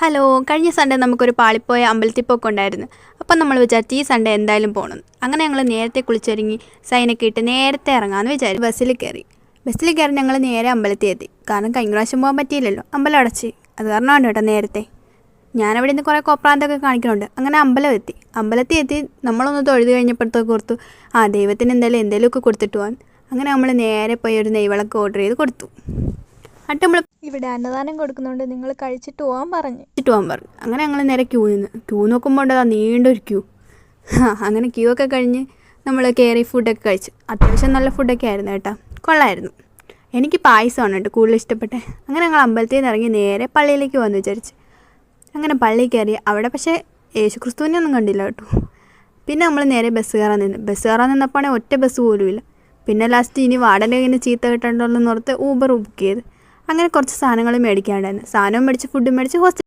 Hello, കഴിഞ്ഞ Sunday നമുക്കൊരു പാളിപ്പോയ അമ്പലത്തിൽ പോക്ക് ഉണ്ടായിരുന്നു. അപ്പം നമ്മൾ വിചാരിച്ചു ഈ സൺഡേ എന്തായാലും പോകണം. അങ്ങനെ ഞങ്ങൾ നേരത്തെ കുളിച്ചൊരുങ്ങി സൈനൊക്കെ ഇട്ട് നേരത്തെ ഇറങ്ങാമെന്ന് വിചാരിച്ചു. ബസ്സിൽ കയറി ഞങ്ങൾ നേരെ അമ്പലത്തിൽ എത്തി. കാരണം കഴിഞ്ഞ പ്രാവശ്യം പോകാൻ പറ്റിയില്ലല്ലോ, അമ്പലം അടച്ച്. അത് കാരണമാണ് കേട്ടോ നേരത്തെ. ഞാനവിടെ നിന്ന് കുറേ കോപ്രാന്തൊക്കെ കാണിക്കുന്നുണ്ട്. അങ്ങനെ അമ്പലത്തിൽ എത്തി നമ്മളൊന്ന് തൊഴുത് കഴിഞ്ഞപ്പോഴത്തേക്ക് ഓർത്തു ദൈവത്തിന് എന്തെങ്കിലുമൊക്കെ കൊടുത്തിട്ട് പോകാൻ. അങ്ങനെ നമ്മൾ നേരെ പോയി ഒരു നെയ്വിളക്ക് ഓർഡർ ചെയ്ത് കൊടുത്തു. എന്നിട്ട് നമ്മൾ ഇവിടെ അന്നദാനം കൊടുക്കുന്നുണ്ട്, നിങ്ങൾ കഴിച്ചിട്ട് പോകാൻ പറഞ്ഞു. അങ്ങനെ ഞങ്ങൾ നേരെ ക്യൂ നോക്കുമ്പോൾ നീണ്ടൊരു ക്യൂ. അങ്ങനെ ക്യൂ ഒക്കെ കഴിഞ്ഞ് നമ്മൾ കയറി ഫുഡൊക്കെ കഴിച്ചു. അത്യാവശ്യം നല്ല ഫുഡൊക്കെ ആയിരുന്നു കേട്ടോ, കൊള്ളായിരുന്നു. എനിക്ക് പായസമാണ് കേട്ടോ കൂടുതൽ ഇഷ്ടപ്പെട്ടെ. അങ്ങനെ ഞങ്ങൾ അമ്പലത്തിൽ നിന്ന് ഇറങ്ങി നേരെ പള്ളിയിലേക്ക് വന്നു വിചാരിച്ച്. അങ്ങനെ പള്ളിയിൽ കയറി. അവിടെ പക്ഷേ യേശു ക്രിസ്തുവിനെ ഒന്നും കണ്ടില്ല കേട്ടോ. പിന്നെ നമ്മൾ നേരെ ബസ് കയറാൻ നിന്നപ്പോൾ ഒറ്റ ബസ് പോലും ഇല്ല. പിന്നെ ലാസ്റ്റ് ഇനി വാടക ഇങ്ങനെ ചീത്ത കിട്ടണ്ടല്ലോ എന്നോർത്ത് ഊബർ ബുക്ക് ചെയ്ത്. അങ്ങനെ കുറച്ച് സാധനങ്ങൾ മേടിക്കാണ്ടായിരുന്നു. സാധനവും മേടിച്ച് ഫുഡും മേടിച്ച്